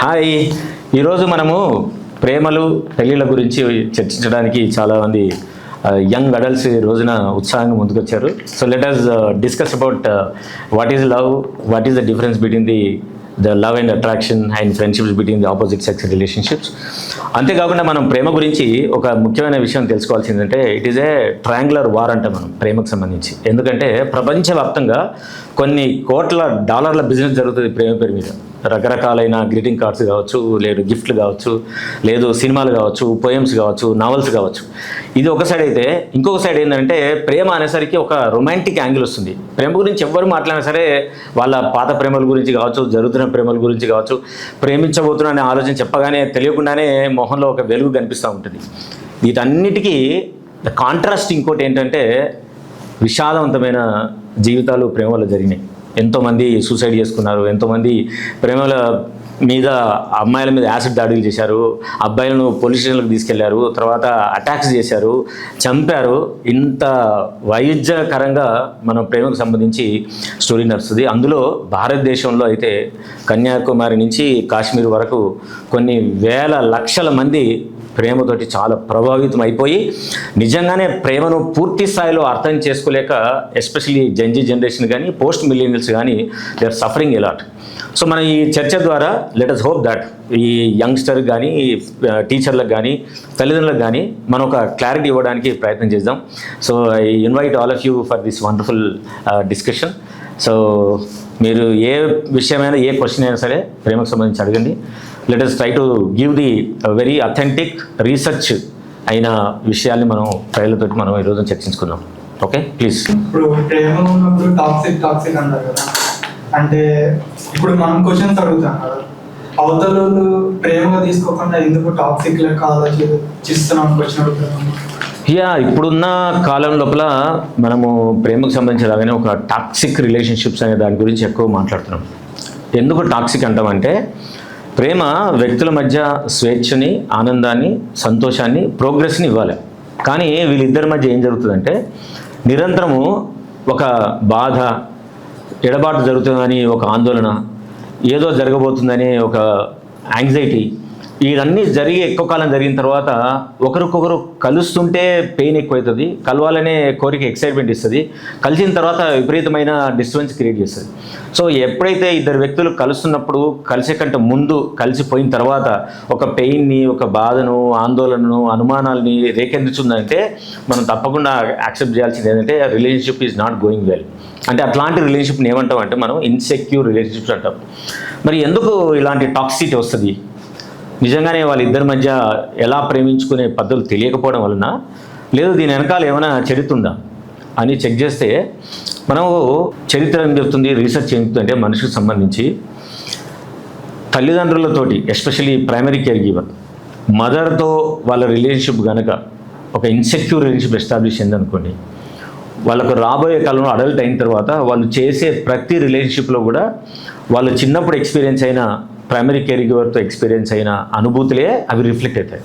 Hi, ఈరోజు మనము ప్రేమలు పెళ్ళిళ్ళ గురించి చర్చించడానికి చాలామంది యంగ్ అడల్ట్స్ ఈ రోజున ఉత్సాహంగా ముందుకొచ్చారు. So let us discuss about what is love, what is the difference between the love and attraction and friendships between the opposite sex relationships. అంతేకాకుండా మనం ప్రేమ గురించి ఒక ముఖ్యమైన విషయం తెలుసుకోవాల్సిందంటే it is a triangular war అంటాం మనం ప్రేమకు సంబంధించి. ఎందుకంటే ప్రపంచవ్యాప్తంగా కొన్ని కోట్ల డాలర్ల బిజినెస్ జరుగుతుంది ప్రేమ పేరు మీద. రకరకాలైన గ్రీటింగ్ కార్డ్స్ కావచ్చు, లేదు గిఫ్ట్లు కావచ్చు, లేదు సినిమాలు కావచ్చు, పోయమ్స్ కావచ్చు, నావల్స్ కావచ్చు. ఇది ఒక సైడ్ అయితే, ఇంకొక సైడ్ ఏంటంటే ప్రేమ అనేసరికి ఒక రొమాంటిక్ యాంగిల్ వస్తుంది. ప్రేమ గురించి ఎవ్వరు మాట్లాడినా సరే వాళ్ళ పాత ప్రేమల గురించి కావచ్చు, జరుగుతున్న ప్రేమల గురించి కావచ్చు, ప్రేమించబోతున్నా అనే ఆలోచన చెప్పగానే తెలియకుండానే మొహంలో ఒక వెలుగు కనిపిస్తూ ఉంటుంది. వీటన్నిటికీ కాంట్రాస్ట్ ఇంకోటి ఏంటంటే విషాదవంతమైన జీవితాలు ప్రేమ వల్ల జరిగినాయి. ఎంతోమంది సూసైడ్ చేసుకున్నారు, ఎంతోమంది ప్రేమల మీద అమ్మాయిల మీద యాసిడ్ దాడులు చేశారు, అబ్బాయిలను పోలీస్ స్టేషన్లకు తీసుకెళ్లారు, తర్వాత అటాక్స్ చేశారు, చంపారు. ఇంత వైవిధ్యకరంగా మన ప్రేమకు సంబంధించి స్టోరీ నడుస్తుంది. అందులో భారతదేశంలో అయితే కన్యాకుమారి నుంచి కాశ్మీర్ వరకు కొన్ని వేల లక్షల మంది ప్రేమతోటి చాలా ప్రభావితం అయిపోయి నిజంగానే ప్రేమను పూర్తి స్థాయిలో అర్థం చేసుకోలేక ఎస్పెషల్లీ జెన్జీ జనరేషన్ కానీ పోస్ట్ మిలీనియల్స్ కానీ they are suffering a lot. So మన ఈ చర్చ ద్వారా లెట్ us హోప్ దట్ ఈ యంగ్స్టర్కి కానీ టీచర్లకు కానీ తల్లిదండ్రులకు కానీ మనం ఒక క్లారిటీ ఇవ్వడానికి ప్రయత్నం చేద్దాం. So I invite all of you for this wonderful discussion. So మీరు ఏ విషయమైనా ఏ క్వశ్చన్ అయినా సరే ప్రేమకు సంబంధించి అడగండి. Let us try to give the very authentic research అయిన విషయాల్ని మనం ప్రజలతో మనం ఈరోజు చర్చించుకుందాం. Okay, please. ఇప్పుడు ప్రేమ ఉన్నప్పుడు టాక్సిక్ అంటారు కదా, అంటే ఇప్పుడు మనం క్వశ్చన్స్ అడుగుతాం కదా, అవతల ప్రేమగా తీసుకోకుండా ఎందుకు టాక్సిక్ లెక్క ఆలోచిస్తున్నాం క్వశ్చన్ అడుగుతాం. ఇప్పుడున్న కాలం లోపల మనము ప్రేమకు సంబంధించి రాగానే ఒక టాక్సిక్ రిలేషన్షిప్స్ అనే దాని గురించి ఎక్కువ మాట్లాడుతున్నాం. ఎందుకు టాక్సిక్ అంటామంటే ప్రేమ వ్యక్తుల మధ్య స్వేచ్ఛని, ఆనందాన్ని, సంతోషాన్ని, ప్రోగ్రెస్ని ఇవ్వాలి. కానీ వీళ్ళిద్దరి మధ్య ఏం జరుగుతుందంటే నిరంతరము ఒక బాధ, ఎడబాటు జరుగుతుందని ఒక ఆందోళన, ఏదో జరగబోతుందని ఒక యాంగ్జైటీ, ఇవన్నీ జరిగి ఎక్కువ కాలం జరిగిన తర్వాత ఒకరికొకరు కలుస్తుంటే పెయిన్ ఎక్కువవుతుంది, కలవాలనే కోరిక ఎక్సైట్మెంట్ ఇస్తుంది, కలిసిన తర్వాత విపరీతమైన డిస్టర్బెన్స్ క్రియేట్ చేస్తుంది. సో ఎప్పుడైతే ఇద్దరు వ్యక్తులు కలుస్తున్నప్పుడు కలిసే కంటే ముందు కలిసిపోయిన తర్వాత ఒక పెయిన్ని, ఒక బాధను, ఆందోళనను, అనుమానాలని రేకెందుతుందంటే మనం తప్పకుండా యాక్సెప్ట్ చేయాల్సింది ఏంటంటే relationship is not going well. అంటే అట్లాంటి రిలేషన్షిప్ని ఏమంటాం అంటే మనం ఇన్సెక్యూర్ రిలేషన్షిప్స్ అంటాం. మరి ఎందుకు ఇలాంటి టాక్సిటీ వస్తుంది? నిజంగానే వాళ్ళిద్దరి మధ్య ఎలా ప్రేమించుకునే పద్ధతులు తెలియకపోవడం వలన, లేదు దీని వెనకాల ఏమైనా చరిత్ర ఉందా అని చెక్ చేస్తే మనము చరిత్ర ఏం చెప్తుంది, రీసెర్చ్ ఏం చెప్తుందంటే మనిషికి సంబంధించి తల్లిదండ్రులతోటి ఎస్పెషల్లీ ప్రైమరీ కేర్ గివర్ మదర్తో వాళ్ళ రిలేషన్షిప్ కనుక ఒక ఇన్సెక్యూర్ రిలేషన్షిప్ ఎస్టాబ్లిష్ అయిందనుకోండి, వాళ్ళకు రాబోయే కాలంలో అడల్ట్ అయిన తర్వాత వాళ్ళు చేసే ప్రతి రిలేషన్షిప్లో కూడా వాళ్ళు చిన్నప్పుడు ఎక్స్పీరియన్స్ అయిన ప్రైమరీ కేర్ గివర్తో ఎక్స్పీరియన్స్ అయిన అనుభూతులే అవి రిఫ్లెక్ట్ అవుతాయి.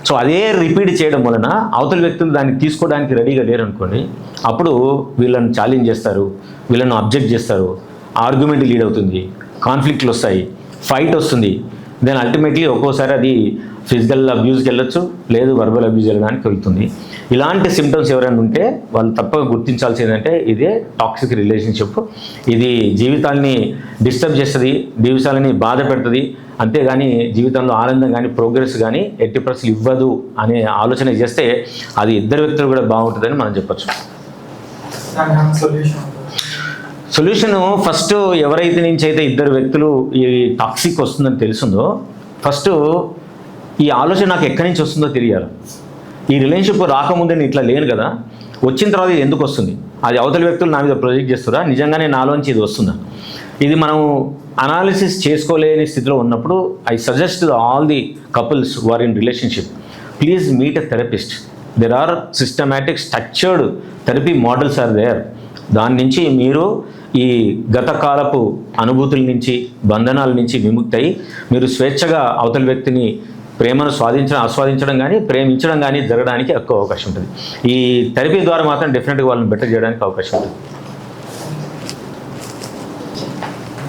సో అదే రిపీట్ చేయడం వలన అవతల వ్యక్తులు దాన్ని తీసుకోవడానికి రెడీగా లేరు అనుకోండి, అప్పుడు వీళ్ళని ఛాలెంజ్ చేస్తారు, వీళ్ళను అబ్జెక్ట్ చేస్తారు, ఆర్గ్యుమెంట్ లీడ్ అవుతుంది, కాన్ఫ్లిక్ట్లు వస్తాయి, ఫైట్ వస్తుంది. దెన్ అల్టిమేట్లీ ఒక్కోసారి అది ఫిజికల్ అబ్యూస్కి వెళ్ళొచ్చు, లేదు వర్బల్ అబ్యూస్ వెళ్ళడానికి వెళ్తుంది. ఇలాంటి సిమ్టమ్స్ ఎవరైనా ఉంటే వాళ్ళు తప్పక గుర్తించాల్సింది ఏంటంటే ఇదే టాక్సిక్ రిలేషన్షిప్. ఇది జీవితాన్ని డిస్టర్బ్ చేస్తుంది, జీవితాలని బాధ పెడుతుంది, అంతేగాని జీవితంలో ఆనందం కానీ ప్రోగ్రెస్ కానీ 80% ఇవ్వదు అనే ఆలోచన చేస్తే అది ఇద్దరు వ్యక్తులు కూడా బాగుంటుందని మనం చెప్పచ్చు. సొల్యూషన్ ఫస్ట్ ఎవరైతే నుంచి అయితే ఇద్దరు వ్యక్తులు ఈ టాక్సిక్ వస్తుందని తెలుస్తుందో ఫస్ట్ ఈ ఆలోచన నాకు ఎక్కడి నుంచి వస్తుందో తెలియాలి. ఈ రిలేషన్షిప్ రాకముందే నేను ఇట్లా లేను కదా, వచ్చిన తర్వాత ఇది ఎందుకు వస్తుంది, అది అవతల వ్యక్తులు నా మీద ప్రొజెక్ట్ చేస్తారా, నిజంగానే నాలోంచి ఇది వస్తుందా, ఇది మనం అనాలిసిస్ చేసుకోలేని స్థితిలో ఉన్నప్పుడు I suggest all the couples who are in relationship, please meet a therapist. There are systematic structured therapy models are there. దాని నుంచి మీరు ఈ గత కాలపు అనుభూతుల నుంచి, బంధనాల నుంచి విముక్తి అయ్యి మీరు స్వేచ్ఛగా అవతల వ్యక్తిని ప్రేమను ఆస్వాదించడం కానీ ప్రేమించడం కానీ జరగడానికి ఎక్కువ అవకాశం ఉంటుంది. ఈ థెరపీ ద్వారా మాత్రం డెఫినెట్గా వాళ్ళని బెటర్ చేయడానికి అవకాశం ఉంటుంది.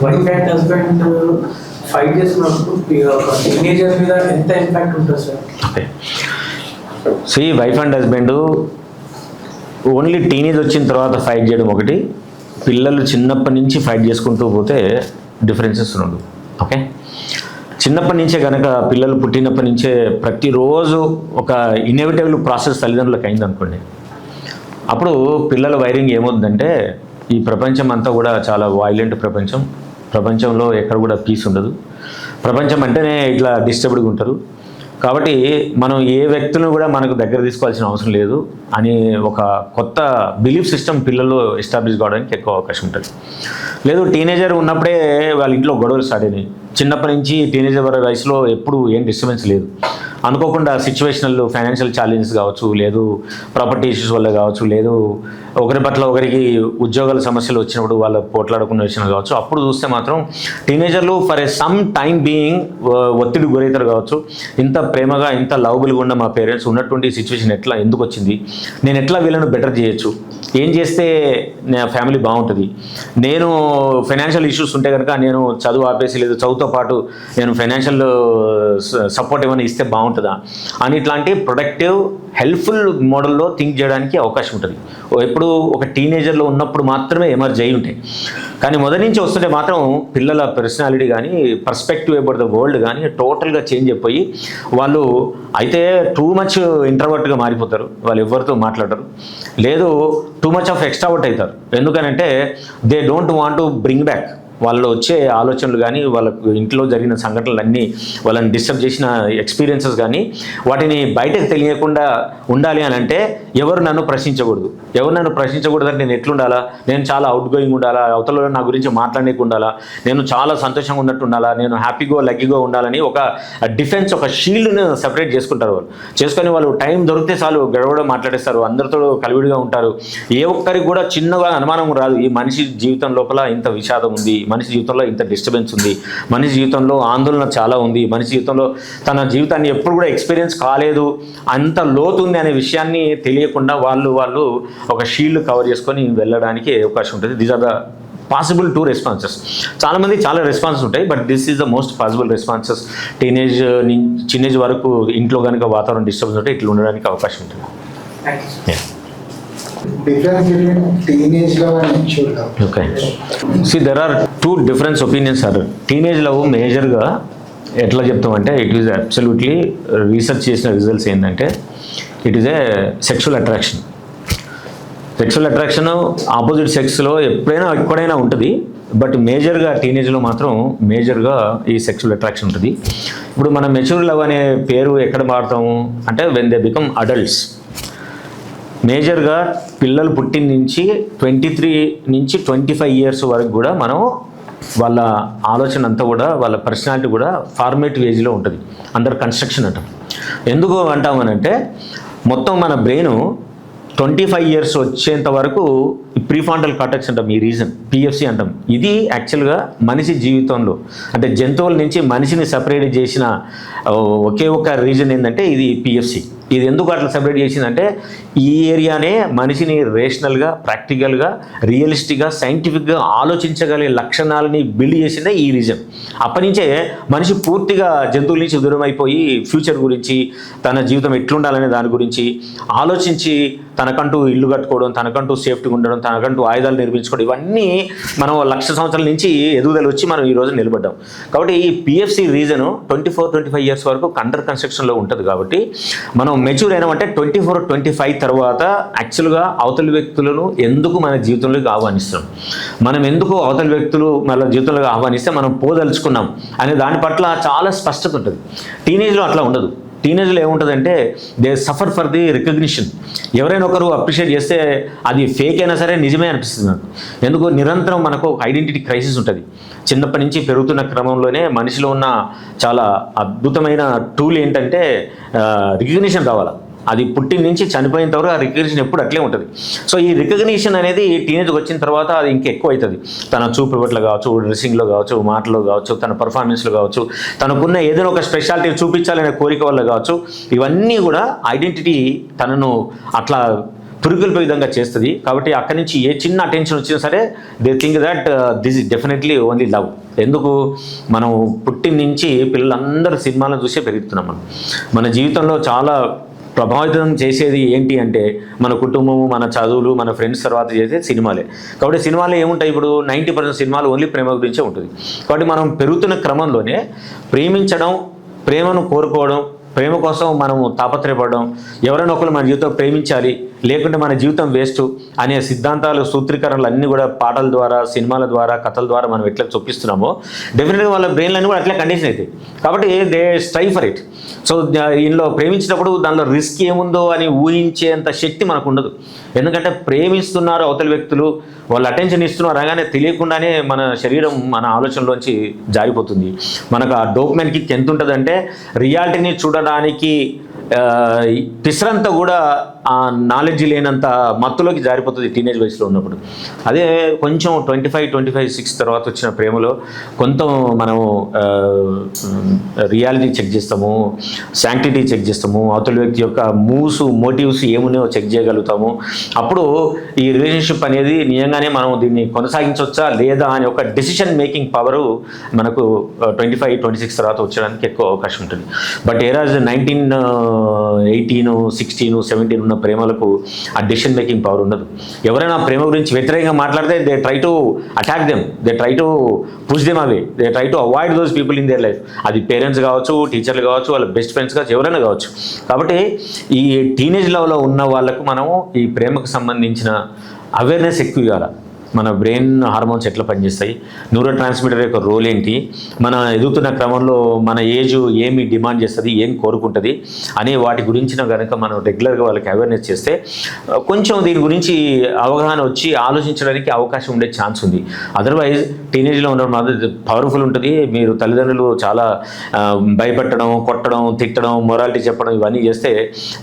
వైఫ్ అండ్ హస్బెండ్ ఫైట్ చేస్తున్నప్పుడు ఒక టీనేజర్ మీద ఎంత ఇంపాక్ట్ ఉంటుంది సార్? ఓకే, సో ఈ wife and husband only teenage వచ్చిన తర్వాత ఫైట్ చేయడం ఒకటి, పిల్లలు చిన్నప్పటి నుంచి ఫైట్ చేసుకుంటూ పోతే డిఫరెన్సెస్ ఉండవు. ఓకే, చిన్నప్పటి నుంచే కనుక పిల్లలు పుట్టినప్పటి నుంచే ప్రతిరోజు ఒక ఇన్ఎవిటబుల్ ప్రాసెస్ తల్లిదండ్రులకు అయిందనుకోండి, అప్పుడు పిల్లల వైరింగ్ ఏమవుతుందంటే ఈ ప్రపంచం అంతా కూడా చాలా వైలెంట్ ప్రపంచం, ప్రపంచంలో ఎక్కడ కూడా పీస్ ఉండదు, ప్రపంచం అంటేనే ఇట్లా డిస్టర్బ్డ్గా ఉంటారు. కాబట్టి మనం ఏ వ్యక్తులను కూడా మనకు దగ్గర తీసుకోవాల్సిన అవసరం లేదు అని ఒక కొత్త బిలీఫ్ సిస్టమ్ పిల్లల్లో ఎస్టాబ్లిష్ కావడానికి ఎక్కువ అవకాశం ఉంటుంది. లేదు టీనేజర్ ఉన్నప్పుడే వాళ్ళ ఇంట్లో గొడవలు స్టార్ట్ అయినాయి, చిన్నప్పటి నుంచి టీనేజర్ వయసులో ఎప్పుడు ఏం డిస్టర్బెన్స్ లేదు, అనుకోకుండా సిచ్యువేషనల్ ఫైనాన్షియల్ ఛాలెంజెస్ కావచ్చు, లేదు ప్రాపర్టీ ఇష్యూస్ వల్ల కావచ్చు, లేదు ఒకరి పట్ల ఒకరికి ఉద్యోగాల సమస్యలు వచ్చినప్పుడు వాళ్ళు పోట్లాడుకున్న విషయాలు కావచ్చు, అప్పుడు చూస్తే మాత్రం టీనేజర్లు for a some time being ఒత్తిడి గురవుతారు కావచ్చు. ఇంత ప్రేమగా ఇంత లవబుల్గా ఉన్న మా పేరెంట్స్ ఉన్నటువంటి సిచ్యువేషన్ ఎట్లా ఎందుకు వచ్చింది, నేను ఎట్లా వీళ్ళను బెటర్ చేయొచ్చు, ఏం చేస్తే నా ఫ్యామిలీ బాగుంటుంది, నేను ఫైనాన్షియల్ ఇష్యూస్ ఉంటే కనుక నేను చదువు ఆపేసి లేదు చదువుతో పాటు నేను ఫైనాన్షియల్ సపోర్ట్ ఏమైనా ఇస్తే బాగుంటుందా అని ఇట్లాంటి ప్రొడక్టివ్ హెల్ప్ఫుల్ మోడల్లో థింక్ చేయడానికి అవకాశం ఉంటుంది. ఎప్పుడు ఒక టీనేజర్లో ఉన్నప్పుడు మాత్రమే ఎమర్జ్ అయి ఉంటాయి. కానీ మొదటి నుంచి వస్తుంటే మాత్రం పిల్లల పర్సనాలిటీ కానీ పర్స్పెక్టివ్ అబౌట్ ద వరల్డ్ కానీ టోటల్గా చేంజ్ అయిపోయి వాళ్ళు అయితే టూ మచ్ ఇంట్రవర్ట్గా మారిపోతారు, వాళ్ళు ఎవరితో మాట్లాడరు, లేదు టూ మచ్ ఆఫ్ ఎక్స్ట్రావర్ట్ అవుతారు. ఎందుకనంటే they don't want to bring back వాళ్ళలో వచ్చే ఆలోచనలు కానీ వాళ్ళకు ఇంట్లో జరిగిన సంఘటనలన్నీ వాళ్ళని డిస్టర్బ్ చేసిన ఎక్స్పీరియన్సెస్ కానీ వాటిని బయటకు తెలియకుండా ఉండాలి అని అంటే ఎవరు నన్ను ప్రశ్నించకూడదు, ఎవరు నన్ను ప్రశ్నించకూడదు అంటే నేను ఎట్లుండాలా, నేను చాలా అవుట్ గోయింగ్ ఉండాలా, అవతల నా గురించి మాట్లాడేకి ఉండాలా, నేను చాలా సంతోషంగా ఉన్నట్టు ఉండాలా, నేను హ్యాపీగా లక్కీగా ఉండాలని ఒక డిఫెన్స్ ఒక షీల్డ్ను సెపరేట్ చేసుకుంటారు. వాళ్ళు చేసుకొని వాళ్ళు టైం దొరికితే చాలు గడవడం మాట్లాడేస్తారు, అందరితో కలివిడిగా ఉంటారు. ఏ ఒక్కరికి కూడా చిన్నగా అనుమానం రాదు ఈ మనిషి జీవితం లోపల ఇంత విషాదం ఉంది, మనిషి జీవితంలో ఇంత డిస్టర్బెన్స్ ఉంది, మనిషి జీవితంలో ఆందోళన చాలా ఉంది, మనిషి జీవితంలో తన జీవితాన్ని ఎప్పుడు కూడా ఎక్స్పీరియన్స్ కాలేదు, అంత లోతు ఉంది అనే విషయాన్ని తెలియకుండా వాళ్ళు ఒక షీల్డ్ కవర్ చేసుకొని వెళ్ళడానికి అవకాశం ఉంటుంది. These are the possible two responses. చాలామంది చాలా రెస్పాన్సెస్ ఉంటాయి, but this is the most possible responses. Teenage వరకు ఇంట్లో కనుక వాతావరణం డిస్టర్బెన్స్ ఉంటే ఇట్లా ఉండడానికి అవకాశం ఉంటుంది. Difference between teenage love and mature love. Okay. See, there are two different opinions. Teenage love మేజర్గా ఎట్లా చెప్తామంటే ఇట్ ఈస్ అబ్సల్యూట్లీ రీసెర్చ్ చేసిన రిజల్ట్స్ ఏంటంటే it is a sexual attraction. Sexual attraction opposite సెక్స్లో ఎక్కడైనా ఉంటుంది, బట్ మేజర్గా టీనేజ్లో మాత్రం మేజర్గా ఈ సెక్షువల్ అట్రాక్షన్ ఉంటుంది. ఇప్పుడు మనం మెచ్యూర్ లవ్ అనే పేరు ఎక్కడ వాడతాము అంటే వెన్ దే బికమ్ అడల్ట్స్. మేజర్గా పిల్లలు పుట్టిన నుంచి 23 నుంచి 25 ఇయర్స్ వరకు కూడా మనం వాళ్ళ ఆలోచన అంతా కూడా వాళ్ళ పర్సనాలిటీ కూడా ఫార్మేటివ్ ఏజ్లో ఉంటుంది, అండర్ కన్స్ట్రక్షన్ అంటాం. ఎందుకు అంటామనంటే మొత్తం మన బ్రెయిన్ 25 ఇయర్స్ వచ్చేంత వరకు ప్రీఫాంటల్ కార్టెక్స్ అంటాం, ఈ రీజన్ పిఎఫ్సి అంటాం. ఇది యాక్చువల్గా మనిషి జీవితంలో అంటే జంతువుల నుంచి మనిషిని సపరేట్ చేసిన ఒకే ఒక రీజన్ ఏంటంటే ఇది పిఎఫ్సి. ఇది ఎందుకు అట్లా సెపరేట్ చేసిందంటే ఈ ఏరియానే మనిషిని రేషనల్గా, ప్రాక్టికల్గా, రియలిస్టిక్గా, సైంటిఫిక్గా ఆలోచించగలిగే లక్షణాలని బిల్డ్ చేసిందే ఈ రీజన్. అప్పటి నుంచే మనిషి పూర్తిగా జంతువుల నుంచి దూరం అయిపోయి ఫ్యూచర్ గురించి, తన జీవితం ఎట్లుండాలనే దాని గురించి ఆలోచించి తనకంటూ ఇల్లు కట్టుకోవడం, తనకంటూ సేఫ్టీగా ఉండడం, తనకంటూ ఆయుధాలు నిర్మించుకోవడం, ఇవన్నీ మనం 1,00,000 సంవత్సరాల నుంచి ఎదుగుదల వచ్చి మనం ఈ రోజు నిలబడ్డాం. కాబట్టి ఈ పిఎఫ్సి రీజను 24-25 ఇయర్స్ వరకు అండర్ కన్స్ట్రక్షన్లో ఉంటుంది. కాబట్టి మనం మెచ్యూర్ అయినామంటే 24-25 తర్వాత యాక్చువల్గా అవతలి వ్యక్తులను ఎందుకు మన జీవితంలోకి ఆహ్వానిస్తున్నాం, మనం ఎందుకు అవతలి వ్యక్తులు మన జీవితంలోకి ఆహ్వానిస్తే మనం పోదలుచుకున్నాం అనే దాని పట్ల చాలా స్పష్టత ఉంటుంది. టీనేజ్లో అట్లా ఉండదు. టీనేజ్లో ఏముంటుందంటే they suffer for the recognition. ఎవరైనా ఒకరు అప్రిషియేట్ చేస్తే అది ఫేక్ అయినా సరే నిజమే అనిపిస్తుంది నాకు. ఎందుకు నిరంతరం మనకు ఐడెంటిటీ క్రైసిస్ ఉంటుంది. చిన్నప్పటి నుంచి పెరుగుతున్న క్రమంలోనే మనిషిలో ఉన్న చాలా అద్భుతమైన టూల్ ఏంటంటే రికగ్నిషన్ కావాలి. అది పుట్టిన నుంచి చనిపోయిన తర్వాత ఆ రికగ్నిషన్ ఎప్పుడు అట్లే ఉంటుంది. సో ఈ రికగ్నిషన్ అనేది టీనేజ్కి వచ్చిన తర్వాత అది ఇంకా ఎక్కువ అవుతుంది. తన చూపు పట్ల కావచ్చు, డ్రెస్సింగ్లో కావచ్చు, మాటలో కావచ్చు, తన పర్ఫార్మెన్స్లో కావచ్చు, తనకున్న ఏదైనా ఒక స్పెషాలిటీ చూపించాలనే కోరిక వల్ల కావచ్చు, ఇవన్నీ కూడా ఐడెంటిటీ తనను అట్లా పురుగుల్పే విధంగా చేస్తుంది. కాబట్టి అక్కడి నుంచి ఏ చిన్న అటెన్షన్ వచ్చినా సరే they think that this is definitely only love. ఎందుకు మనం పుట్టిన నుంచి పిల్లలందరూ సినిమాలను చూసే పెరుగుతున్నాం మనం. మన జీవితంలో చాలా ప్రభావితం చేసేది ఏంటి అంటే మన కుటుంబము, మన చదువులు, మన ఫ్రెండ్స్ తర్వాత చేసే సినిమాలే. కాబట్టి సినిమాలు ఏముంటాయి, ఇప్పుడు 90% సినిమాలు ఓన్లీ ప్రేమ గురించే ఉంటుంది. కాబట్టి మనం పెరుగుతున్న క్రమంలోనే ప్రేమించడం, ప్రేమను కోరుకోవడం, ప్రేమ కోసం మనము తాపత్రయపడడం, ఎవరైనా ఒకరు మన జీవితం ప్రేమించాలి లేకుంటే మన జీవితం వేస్ట్ అనే సిద్ధాంతాలు, సూత్రీకరణలు అన్నీ కూడా పాటల ద్వారా, సినిమాల ద్వారా, కథల ద్వారా మనం ఎట్లా చొప్పిస్తున్నామో డెఫినెట్గా వాళ్ళ బ్రెయిన్లన్నీ కూడా అట్లా కండిషన్ అవుతాయి. కాబట్టి they strive for it. So ఇందులో ప్రేమించినప్పుడు దానిలో రిస్క్ ఏముందో అని ఊహించేంత శక్తి మనకు ఉండదు. ఎందుకంటే ప్రేమిస్తున్నారు అవతల వ్యక్తులు, వాళ్ళు అటెన్షన్ ఇస్తున్నారు అనగానే తెలియకుండానే మన శరీరం మన ఆలోచనలోంచి జారిపోతుంది. మనకు ఆ డోపమైన్ కిక్ ఎంత ఉంటుందంటే రియాలిటీని చూడడానికి పిసరంతా కూడా ఆ నాలెడ్జ్ లేనంత మత్తులోకి జారిపోతుంది టీనేజ్ వయసులో ఉన్నప్పుడు. అదే కొంచెం 25-26 తర్వాత వచ్చిన ప్రేమలో కొంత మనము రియాలిటీ చెక్ చేస్తాము, శాంక్టిటీ చెక్ చేస్తాము, అవతల వ్యక్తి యొక్క మూవ్స్, మోటివ్స్ ఏమున్నాయో చెక్ చేయగలుగుతాము. అప్పుడు ఈ రిలేషన్షిప్ అనేది నిజంగానే మనం దీన్ని కొనసాగించవచ్చా లేదా అనే ఒక డెసిషన్ మేకింగ్ పవరు మనకు 25-26 తర్వాత వచ్చడానికి ఎక్కువ అవకాశం ఉంటుంది. బట్ ఏరాజ్ 19, 18, 16, 17 ఉన్న ప్రేమలకు ఆ డెసిషన్ మేకింగ్ పవర్ ఉండదు. ఎవరైనా ప్రేమ గురించి వ్యతిరేకంగా మాట్లాడితే they try to attack them, they try to push them away, they try to avoid those people in their life. అది పేరెంట్స్ కావచ్చు, టీచర్లు కావచ్చు, వాళ్ళ బెస్ట్ ఫ్రెండ్స్ కావచ్చు, ఎవరైనా కావచ్చు. కాబట్టి ఈ టీనేజ్ లెవెల్లో ఉన్న వాళ్ళకు మనము ఈ ప్రేమకు సంబంధించిన అవేర్నెస్ ఎక్కువ ఇవ్వాలి. మన బ్రెయిన్ హార్మోన్స్ ఎట్లా పనిచేస్తాయి, న్యూరో ట్రాన్స్మిటర్ యొక్క రోల్ ఏంటి, మన ఎదుగుతున్న క్రమంలో మన ఏజ్ ఏమి డిమాండ్ చేస్తుంది, ఏం కోరుకుంటుంది అనే వాటి గురించిన కనుక మనం రెగ్యులర్గా వాళ్ళకి అవేర్నెస్ చేస్తే కొంచెం దీని గురించి అవగాహన వచ్చి ఆలోచించడానికి అవకాశం ఉండే ఛాన్స్ ఉంది. అదర్వైజ్ టీనేజ్లో ఉండడం మాత్రం పవర్ఫుల్ ఉంటుంది. మీరు తల్లిదండ్రులు చాలా భయపెట్టడం, కొట్టడం, తిట్టడం, మొరాలిటీ చెప్పడం ఇవన్నీ చేస్తే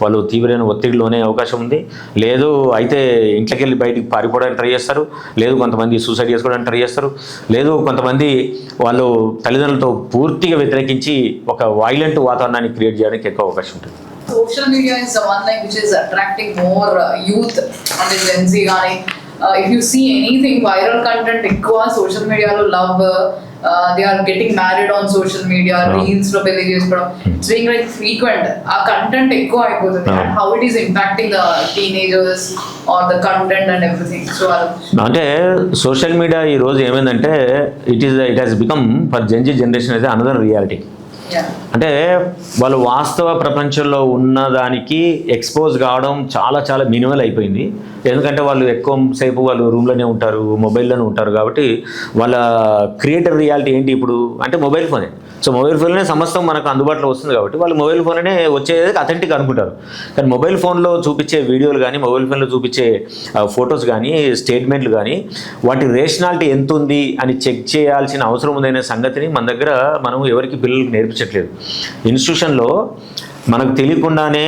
వాళ్ళు తీవ్రమైన ఒత్తిడిలోనే అవకాశం ఉంది. లేదు అయితే ఇంట్లోకి వెళ్ళి బయటికి పారిపోవడానికి ట్రై చేస్తారు, లేదు కొంతమంది సూసైడ్ చేసుకోవడానికి ట్రై చేస్తారు, లేదు కొంతమంది వాళ్ళు తల్లిదండ్రులతో పూర్తిగా వ్యతిరేకించి ఒక వైలెంట్ వాతావరణాన్ని క్రియేట్ చేయడానికి ఎక్కువ అవకాశం ఉంటుంది. Social media is the one thing which is attracting more youth on the Gen Z gaani. If you see anything viral content ఎక్కువ సోషల్ మీడియాలో love, they are getting married on social media, reels లో పెళ్లి చేసుకోవడం, it's being like frequent. ఆ content ఎక్కువ అయిపోతుంది and how it is impacting the teenagers or the content and everything. So అంటే social media ఈ రోజు ఏమైందంటే it has become for Gen Z generation అయితే అనదర్ రియాలిటీ. అంటే వాళ్ళు వాస్తవ ప్రపంచంలో ఉన్నదానికి ఎక్స్పోజ్ కావడం చాలా చాలా మినిమల్ అయిపోయింది. ఎందుకంటే వాళ్ళు ఎక్కువ సేపు వాళ్ళు రూమ్లోనే ఉంటారు, మొబైల్లోనే ఉంటారు. కాబట్టి వాళ్ళ క్రియేటర్ రియాలిటీ ఏంటి ఇప్పుడు అంటే మొబైల్ ఫోనే. సో మొబైల్ ఫోన్లోనే సమస్తం మనకు అందుబాటులో వస్తుంది కాబట్టి వాళ్ళు మొబైల్ ఫోన్లోనే వచ్చేది అథెంటిక్ అనుకుంటారు. కానీ మొబైల్ ఫోన్లో చూపించే వీడియోలు కానీ, మొబైల్ ఫోన్లో చూపించే ఫొటోస్ కానీ, స్టేట్మెంట్లు కానీ వాటి రేషనాలిటీ ఎంత ఉంది అని చెక్ చేయాల్సిన అవసరం ఉందనే సంగతిని మన దగ్గర మనం ఎవరికి పిల్లలకు నేర్పించట్లేదు. ఇన్స్టిట్యూషన్లో మనకు తెలియకుండానే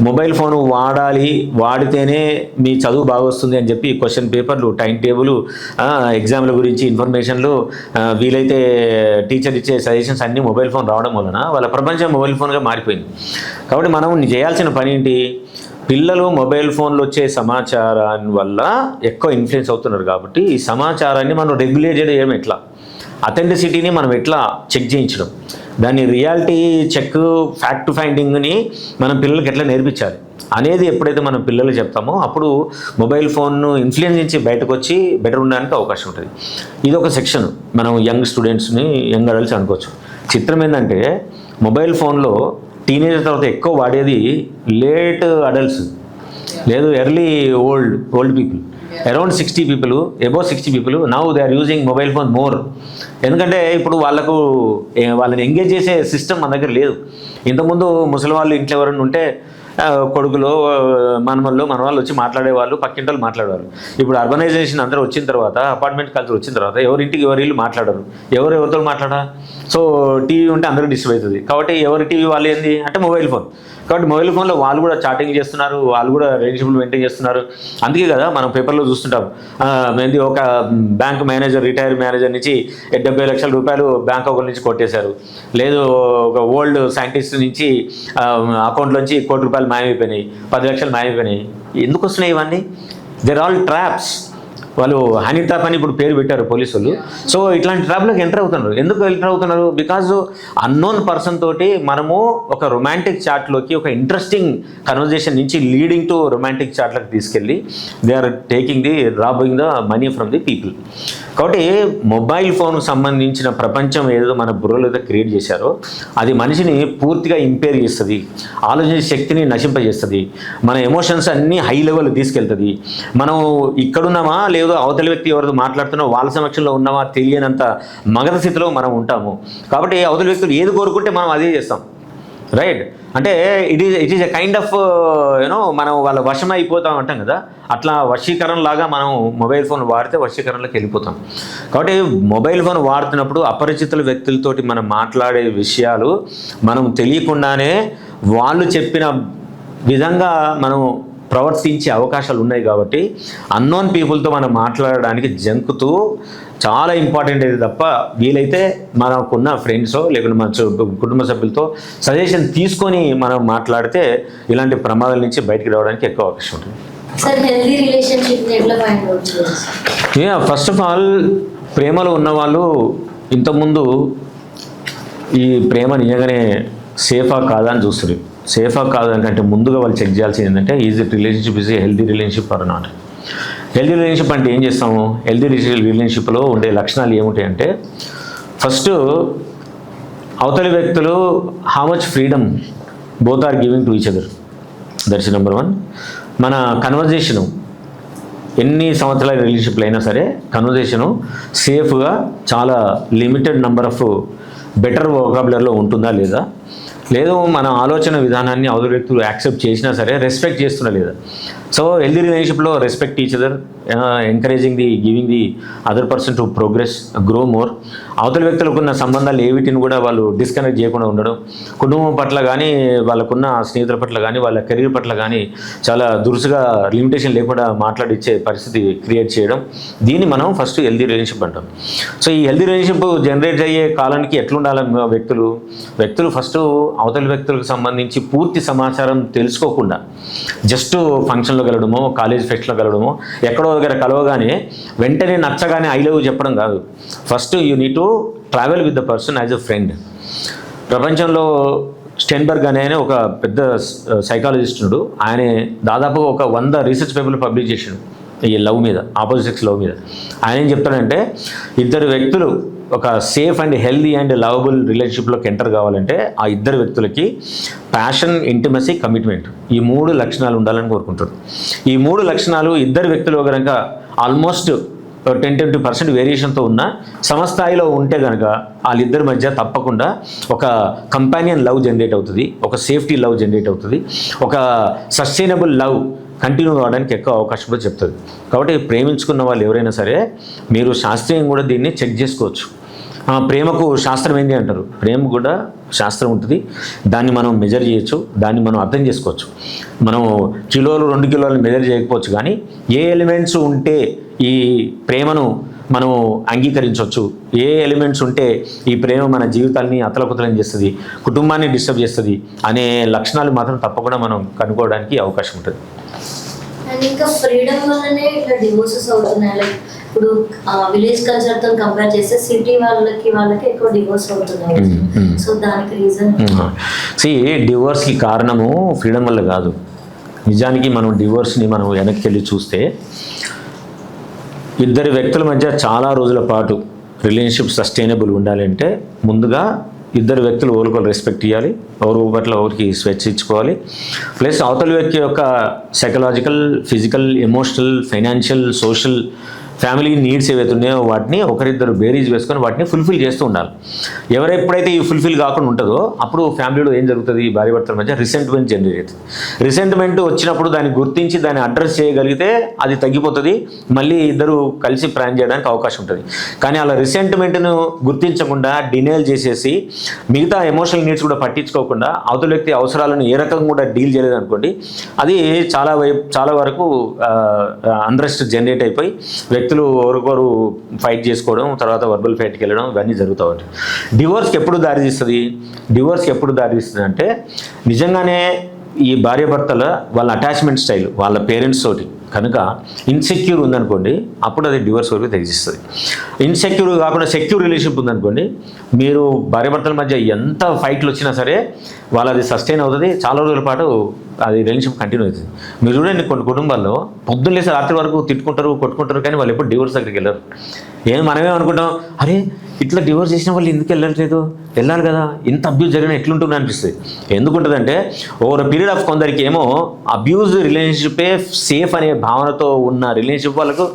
మొబైల్ ఫోన్ వాడితేనే మీ చదువు బాగా వస్తుంది అని చెప్పి క్వశ్చన్ పేపర్లు, టైం టేబుల్, ఎగ్జామ్ల గురించి ఇన్ఫర్మేషన్లు, వీలైతే టీచర్ ఇచ్చే సజెషన్స్ అన్నీ మొబైల్ ఫోన్ రావడం వలన వాళ్ళ ప్రపంచం మొబైల్ ఫోన్గా మారిపోయింది. కాబట్టి మనం చేయాల్సిన పని ఏంటి, పిల్లలు మొబైల్ ఫోన్లో వచ్చే సమాచారాన్ని వల్ల ఎక్కువ ఇన్ఫ్లుయెన్స్ అవుతున్నారు. కాబట్టి ఈ సమాచారాన్ని మనం రెగ్యులేట్ చేయడం ఎట్లా, అథెంటిసిటీని మనం ఎట్లా చెక్ చేయించడం, దాని రియాలిటీ చెక్, ఫ్యాక్ట్ ఫైండింగ్ని మనం పిల్లలకి ఎట్లా నేర్పించాలి అనేది ఎప్పుడైతే మనం పిల్లలు చెప్తామో అప్పుడు మొబైల్ ఫోన్ను ఇన్ఫ్లుయెన్స్ నుంచి బయటకు వచ్చి బెటర్ ఉండడానికి అవకాశం ఉంటుంది. ఇది ఒక సెక్షన్ మనం యంగ్ స్టూడెంట్స్ని, యంగ్ అడల్ట్స్ అనుకోవచ్చు. చిత్రం ఏంటంటే మొబైల్ ఫోన్లో టీనేజర్ తర్వాత ఎక్కువ వాడేది లేట్ అడల్ట్స్, లేదు early old people. Around 60 people, above 60 people now they are using mobile phone more. ఎందుకంటే ఇప్పుడు వాళ్ళని ఎంగేజ్ చేసే సిస్టమ్ మన దగ్గర లేదు. ఇంతకుముందు ముసలి వాళ్ళు ఇంట్లో ఎవరైనా ఉంటే కొడుకులు, మనవాళ్ళు వచ్చి మాట్లాడేవాళ్ళు, పక్కింటి వాళ్ళు మాట్లాడేవాళ్ళు. ఇప్పుడు అర్బనైజేషన్ అందరూ వచ్చిన తర్వాత, అపార్ట్మెంట్ కల్చర్ వచ్చిన తర్వాత ఎవరింటికి ఎవరిల్లు మాట్లాడరు, ఎవరితో మాట్లాడా. సో టీవీ ఉంటే అందరూ డిస్టర్బ్ అవుతుంది. కాబట్టి ఎవరి టీవీ వాళ్ళు ఏంది అంటే మొబైల్ ఫోన్. కాబట్టి మొబైల్ ఫోన్లో వాళ్ళు కూడా చాటింగ్ చేస్తున్నారు, వాళ్ళు కూడా రిలేషన్షిప్ మెయింటైన్ చేస్తున్నారు. అందుకే కదా మనం పేపర్లో చూస్తుంటాం, ఏంది ఒక బ్యాంక్ మేనేజర్, రిటైర్డ్ మేనేజర్ నుంచి 70 లక్షల రూపాయలు బ్యాంక్ అకౌంట్ నుంచి కొట్టేశారు, లేదు ఒక ఓల్డ్ సైంటిస్ట్ నుంచి అకౌంట్లోంచి ₹1 కోటి మాయమైపోయినాయి, 10 లక్షలు మాయమైపోయినాయి. ఎందుకు వస్తున్నాయి ఇవన్నీ? There all traps. వాళ్ళు హనీ ట్రాప్ అని ఇప్పుడు పేరు పెట్టారు పోలీసులు. సో ఇట్లాంటి ట్రాప్లోకి ఎంటర్ అవుతున్నారు. ఎందుకు ఎంటర్ అవుతున్నారు? బికాజ్ అన్నోన్ పర్సన్ తోటి మనము ఒక రొమాంటిక్ చాట్లోకి, ఒక ఇంట్రెస్టింగ్ కన్వర్జేషన్ నుంచి లీడింగ్ టు రొమాంటిక్ చాట్లకు తీసుకెళ్ళి they are taking the robbing the money from the people. కాబట్టి మొబైల్ ఫోన్కు సంబంధించిన ప్రపంచం ఏదో మన బుర్రలో ఏదో క్రియేట్ చేశారో అది మనిషిని పూర్తిగా ఇంపేర్ చేస్తుంది, ఆలోచన శక్తిని నశింపజేస్తుంది, మన ఎమోషన్స్ అన్నీ హై లెవెల్ తీసుకెళ్తుంది. మనం ఇక్కడున్నామా లేదో అవతలి వ్యక్తి ఎవరితో మాట్లాడుతున్నా వాళ్ళ సమక్షంలో ఉన్నామా తెలియనంత మగధ స్థితిలో మనం ఉంటాము. కాబట్టి అవతలి వ్యక్తులు ఏది కోరుకుంటే మనం అదే చేస్తాం, రైట్? అంటే it is a kind of you know మనం వాళ్ళ వశం అయిపోతాం అంటాం కదా, అట్లా వశీకరణ లాగా మనం మొబైల్ ఫోన్ వాడితే వశీకరణలోకి వెళ్ళిపోతాం. కాబట్టి మొబైల్ ఫోన్ వాడుతున్నప్పుడు అపరిచితుల వ్యక్తులతోటి మనం మాట్లాడే విషయాలు మనం తెలియకుండానే వాళ్ళు చెప్పిన విధంగా మనం ప్రవర్తించే అవకాశాలు ఉన్నాయి. కాబట్టి అన్నోన్ పీపుల్తో మనం మాట్లాడడానికి జంకుతూ చాలా ఇంపార్టెంట్ అయితే తప్ప వీలైతే మనకున్న ఫ్రెండ్సో లేకుంటే మన కుటుంబ సభ్యులతో సజెషన్ తీసుకొని మనం మాట్లాడితే ఇలాంటి ప్రమాదాల నుంచి బయటికి రావడానికి ఎక్కువ అవకాశం ఉంటుంది. ఫస్ట్ ఆఫ్ ఆల్ ప్రేమలో ఉన్నవాళ్ళు ఇంతకుముందు ఈ ప్రేమ నిజంగానే సేఫా కాదా అని చూస్తారు. సేఫా కాదానికంటే ముందుగా వాళ్ళు చెక్ చేయాల్సింది ఏంటంటే is it relationship is a healthy relationship or not. Healthy relationship అంటే ఏం చేస్తాము? హెల్దీ రిలేషన్షిప్లో ఉండే లక్షణాలు ఏముంటాయంటే ఫస్ట్ అవతలి వ్యక్తులు how much freedom both are giving to each other, that's number 1. మన కన్వర్జేషను ఎన్ని సంవత్సరాల రిలేషన్షిప్లు అయినా సరే కన్వర్జేషను సేఫ్గా చాలా లిమిటెడ్ నెంబర్ ఆఫ్ బెటర్ వొకాబులరీలో ఉంటుందా లేదా, లేదు మన ఆలోచన విధానాన్ని అవతలి వ్యక్తులు యాక్సెప్ట్ చేసినా సరే రెస్పెక్ట్ చేస్తున్నా లేదా. సో హెల్దీ రిలేషన్షిప్లో respect each other, encouraging the giving the other person to progress, grow more. అవతల వ్యక్తులకు ఉన్న సంబంధాలు ఏవిటిని కూడా వాళ్ళు డిస్కనెక్ట్ చేయకుండా ఉండడం, కుటుంబం పట్ల కానీ వాళ్ళకున్న స్నేహితుల పట్ల కానీ వాళ్ళ కెరీర్ పట్ల కానీ చాలా దురుసుగా లిమిటేషన్ లేకుండా మాట్లాడిచ్చే పరిస్థితి క్రియేట్ చేయడం, దీన్ని మనం ఫస్ట్ హెల్దీ రిలేషన్షిప్ అంటాం. సో ఈ హెల్దీ రిలేషన్షిప్ జనరేట్ అయ్యే కాలానికి ఎట్లుండాలి వ్యక్తులు ఫస్ట్ అవతల వ్యక్తులకు సంబంధించి పూర్తి సమాచారం తెలుసుకోకుండా జస్ట్ ఫంక్షన్లో కలవడమో కాలేజ్ ఫెస్ట్లో కలవడమో ఎక్కడో దగ్గర కలవగానే వెంటనే నచ్చగానే ఐ లవ్ చెప్పడం కాదు. First you need to travel with the person as a friend. ప్రపంచంలో స్టెన్బర్గ్ అనే ఒక పెద్ద సైకాలజిస్ట్ ఉన్నాడు. ఆయన దాదాపు ఒక 100 రీసెర్చ్ పేపర్లు పబ్లిష్ చేశాడు ఈ లవ్ మీద, ఆపోజిట్ సెక్స్ లవ్ మీద. ఆయన ఏం చెప్తాడంటే ఇద్దరు వ్యక్తులు ఒక safe and healthy and lovable రిలేషన్షిప్లోకి ఎంటర్ కావాలంటే ఆ ఇద్దరు వ్యక్తులకి ప్యాషన్, ఇంటిమసీ, కమిట్మెంట్ ఈ 3 లక్షణాలు ఉండాలని కోరుకుంటారు. ఈ 3 లక్షణాలు ఇద్దరు వ్యక్తులు కనుక ఆల్మోస్ట్ 10-20% వేరియేషన్తో ఉన్న సమస్థాయిలో ఉంటే కనుక వాళ్ళిద్దరి మధ్య తప్పకుండా ఒక కంపానియన్ లవ్ జనరేట్ అవుతుంది, ఒక సేఫ్టీ లవ్ జనరేట్ అవుతుంది, ఒక సస్టైనబుల్ లవ్ కంటిన్యూ కావడానికి ఎక్కువ అవకాశం కూడా చెప్తుంది. కాబట్టి ప్రేమించుకున్న వాళ్ళు ఎవరైనా సరే మీరు శాస్త్రీయంగా కూడా దీన్ని చెక్ చేసుకోవచ్చు. ప్రేమకు శాస్త్రం ఏంటి అంటారు, ప్రేమ కూడా శాస్త్రం ఉంటుంది. దాన్ని మనం మెజర్ చేయొచ్చు, దాన్ని మనం అర్థం చేసుకోవచ్చు. మనం కిలోలు 2 కిలోలు మెజర్ చేయకపోవచ్చు, కానీ ఏ ఎలిమెంట్స్ ఉంటే ఈ ప్రేమను మనం అంగీకరించవచ్చు, ఏ ఎలిమెంట్స్ ఉంటే ఈ ప్రేమ మన జీవితాన్ని అతలకుతలం చేస్తుంది, కుటుంబాన్ని డిస్టర్బ్ చేస్తుంది అనే లక్షణాలు మాత్రం తప్పకుండా మనం కనుక్కోవడానికి అవకాశం ఉంటుంది. అండ్ ఇంకా ఫ్రీడమ్ వల్లనే ఇట్లా డివోర్సెస్ అవుతున్నాయి. లైక్ ఇప్పుడు విలేజ్ కల్చర్తో కంపేర్ చేస్తే సిటీ వాళ్ళకి ఎక్కువ డివోర్స్ అవుతున్నాయి. సో దానికి రీజన్ డివోర్స్కి కారణము ఫ్రీడమ్ వల్ల కాదు. నిజానికి మనం డివోర్స్ని మనం వెనక్కి వెళ్ళి చూస్తే ఇద్దరు వ్యక్తుల మధ్య చాలా రోజుల పాటు రిలేషన్షిప్ సస్టైనబుల్ ఉండాలంటే ముందుగా ఇద్దరు వ్యక్తులు ఒకరికొకరు రెస్పెక్ట్ ఇవ్వాలి, ఎవరి పట్ల ఒకరికి స్వేచ్ఛ ఇచ్చుకోవాలి. ప్లస్ అవతల వ్యక్తి యొక్క psychological, physical, emotional, financial, social, family needs ఏవైతే ఉన్నాయో వాటిని ఒకరిద్దరు బేరీజ్ వేసుకొని వాటిని ఫుల్ఫిల్ చేస్తూ ఉండాలి. ఎప్పుడైతే ఈ ఫుల్ఫిల్ కాకుండా ఉంటుందో అప్పుడు ఫ్యామిలీలో ఏం జరుగుతుంది, భార్య భర్తల మధ్య రిసెంట్మెంట్ జనరేట్ అవుతుంది. రిసెంట్మెంట్ వచ్చినప్పుడు దాన్ని గుర్తించి దాన్ని అడ్రస్ చేయగలిగితే అది తగ్గిపోతుంది, మళ్ళీ ఇద్దరు కలిసి ప్లాన్ చేయడానికి అవకాశం ఉంటుంది. కానీ అలా రిసెంట్మెంట్ను గుర్తించకుండా డినేల్ చేసేసి మిగతా ఎమోషనల్ నీడ్స్ కూడా పట్టించుకోకుండా అవతల వ్యక్తి అవసరాలను ఏ రకంగా కూడా డీల్ చేయలేదు అనుకోండి, అది చాలా వరకు అండర్స్ట్ జనరేట్ అయిపోయి వ్యక్తులు ఒకరికొరు ఫైట్ చేసుకోవడం, తర్వాత వర్బల్ ఫైట్కి వెళ్ళడం ఇవన్నీ జరుగుతూ ఉంటాయి. డివోర్స్కి ఎప్పుడు దారితీస్తుంది అంటే నిజంగానే ఈ భార్య భర్తల వాళ్ళ అటాచ్మెంట్ స్టైల్, వాళ్ళ పేరెంట్స్ తోటి కనుక ఇన్సెక్యూర్ ఉందనుకోండి, అప్పుడు అది డివోర్స్ వరకు తెగిస్తుంది. ఇన్సెక్యూర్ కాకుండా సెక్యూర్ రిలేషన్షిప్ ఉందనుకోండి, మీరు భార్యాభర్తల మధ్య ఎంత ఫైట్లు వచ్చినా సరే వాళ్ళది సస్టైన్ అవుతుంది, చాలా రోజుల పాటు అది రిలేషన్షిప్ కంటిన్యూ అవుతుంది. మీరు చూడండి కొన్ని కుటుంబాల్లో పొద్దున్న లేసి రాత్రి వరకు తిట్టుకుంటారు, కొట్టుకుంటారు, కానీ వాళ్ళు ఎప్పుడు డివోర్స్ దగ్గరికి వెళ్ళరు. మనమేమనుకుంటాం, అరే ఇట్లా డివోర్స్ చేసిన వాళ్ళు ఎందుకు వెళ్ళట్లేదు, వెళ్ళాలి కదా, ఇంత అబ్యూజ్ జరిగిన ఎట్లుంటుంది అనిపిస్తుంది. ఎందుకుంటుందంటే ఓవర్ పీరియడ్ ఆఫ్ కొందరికి ఏమో అబ్యూజ్ రిలేషన్షిప్పే సేఫ్ అనే భావనతో ఉన్న రిలేషన్షిప్ వాళ్ళకు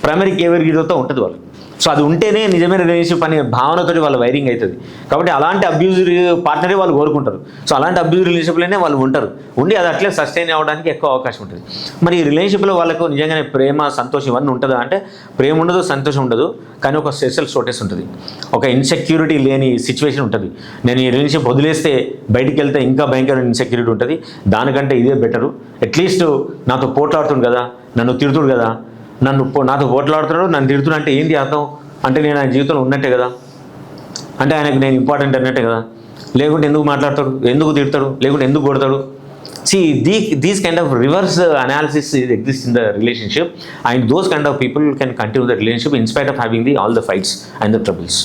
ప్రైమరీ కేర్ గివర్తో ఉంటుంది వాళ్ళు. సో అది ఉంటేనే నిజమైన రిలేషన్షిప్ అనే భావనతో వాళ్ళ వైరింగ్ అవుతుంది. కాబట్టి అలాంటి అబ్యూజ్ పార్ట్నరే వాళ్ళు కోరుకుంటారు. సో అలాంటి అబ్యూజ్ రిలేషన్షిప్లోనే వాళ్ళు ఉంటారు, ఉండి అది అట్లే సస్టైన్ అవ్వడానికి ఎక్కువ అవకాశం ఉంటుంది. మరి ఈ రిలేషన్షిప్లో వాళ్ళకు నిజంగానే ప్రేమ, సంతోషం ఇవన్నీ ఉంటుందా అంటే ప్రేమ ఉండదు, సంతోషం ఉండదు, కానీ ఒక స్పెషల్ షోటేస్ ఉంటుంది, ఒక ఇన్సెక్యూరిటీ లేని సిచ్యువేషన్ ఉంటుంది. నేను ఈ రిలేషన్షిప్ వదిలేస్తే బయటికి వెళ్తే ఇంకా భయంకరమైన ఇన్సెక్యూరిటీ ఉంటుంది, దానికంటే ఇదే బెటరు. అట్లీస్ట్ నాతో పోట్లాడుతుంది కదా, నన్ను తిడుతుడు కదా, నాతో పోట్లాడుతున్నాడు, నన్ను తిడుతున్నా అంటే ఏంటి అర్థం? అంటే నేను ఆయన జీవితంలో ఉన్నట్టే కదా, అంటే ఆయనకు నేను ఇంపార్టెంట్ అన్నట్టే కదా. లేకుంటే ఎందుకు మాట్లాడతాడు, ఎందుకు తిడతాడు, లేకుంటే ఎందుకు కొడతాడు? See, these kind of reverse analysis exists in the relationship, and those kind of people can continue the relationship in spite of having all the fights and the troubles.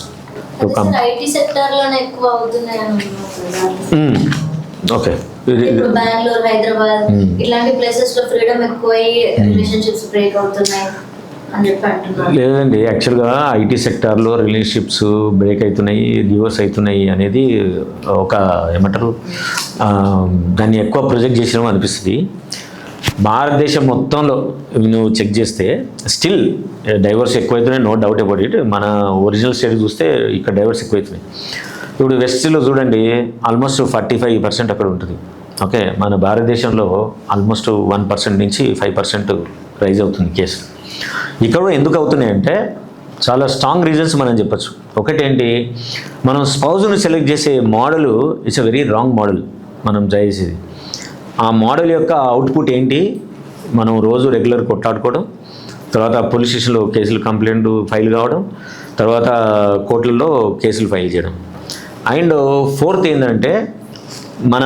IT sector లోనే ఎక్కువ అవుతున్నాయి okay. ఇప్పుడు బెంగళూరు, హైదరాబాద్ ఇలాంటి places లో freedom ఎక్కువై relationships break అవుతున్నాయి అని చెప్పి అంటున్నారు. లేదండి, యాక్చువల్గా ఐటీ సెక్టార్లో రిలేషన్షిప్స్ బ్రేక్ అవుతున్నాయి, డివోర్స్ అవుతున్నాయి అనేది ఒక ఏమంటారు, దాన్ని ఎక్కువ ప్రొజెక్ట్ చేసినామో అనిపిస్తుంది. భారతదేశం మొత్తంలో నువ్వు చెక్ చేస్తే స్టిల్ డైవర్స్ ఎక్కువవుతున్నాయి, నో డౌట్ అబౌట్ ఇట్. మన ఒరిజినల్ స్టేట్ చూస్తే ఇక్కడ డైవర్స్ ఎక్కువవుతున్నాయి. ఇప్పుడు వెస్ట్లో చూడండి, ఆల్మోస్ట్ 45% అక్కడ ఉంటుంది. ఓకే, మన భారతదేశంలో ఆల్మోస్ట్ 1% నుంచి 5% రైజ్ అవుతుంది కేసు. ఇక్కడ ఎందుకు అవుతున్నాయంటే చాలా స్ట్రాంగ్ రీజన్స్ మనం చెప్పచ్చు. ఒకటేంటి, మనం స్పౌజ్ను సెలెక్ట్ చేసే model it's a very wrong model మనం చేసేది. ఆ మోడల్ యొక్క అవుట్పుట్ ఏంటి, మనం రోజు రెగ్యులర్ కొట్లాడుకోవడం, తర్వాత పోలీస్ స్టేషన్లో కేసులు కంప్లైంట్ ఫైల్ కావడం, తర్వాత కోర్టులలో కేసులు ఫైల్ చేయడం. అండ్ ఫోర్త్ ఏంటంటే మన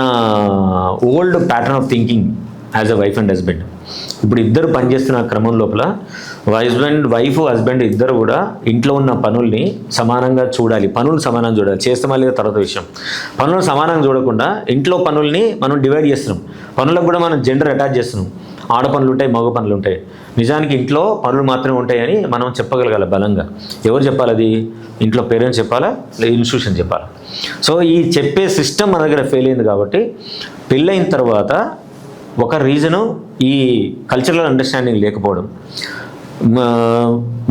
old pattern of thinking as a wife and husband. ఇప్పుడు ఇద్దరు పనిచేస్తున్న క్రమం లోపల వైఫ్ హస్బెండ్ ఇద్దరు కూడా ఇంట్లో ఉన్న పనుల్ని సమానంగా చూడాలి, పనులు సమానంగా చూడాలి. చేస్తామా లేదా తర్వాత విషయం. పనులు సమానంగా చూడకుండా ఇంట్లో పనుల్ని మనం డివైడ్ చేస్తున్నాం, పనులకు కూడా మనం జెండర్ అటాచ్ చేస్తున్నాం. ఆడ పనులు ఉంటాయి, మగ పనులు ఉంటాయి. నిజానికి ఇంట్లో పనులు మాత్రమే ఉంటాయని మనం చెప్పగలగాలి బలంగా. ఎవరు చెప్పాలి అది? ఇంట్లో పేరెంట్స్ చెప్పాలా, లేదా ఇన్స్టిట్యూషన్ చెప్పాలా? సో ఈ చెప్పే సిస్టమ్ మన దగ్గర ఫెయిల్ అయింది. కాబట్టి పెళ్ళైన తర్వాత ఒక రీజను ఈ కల్చరల్ అండర్స్టాండింగ్ లేకపోవడం.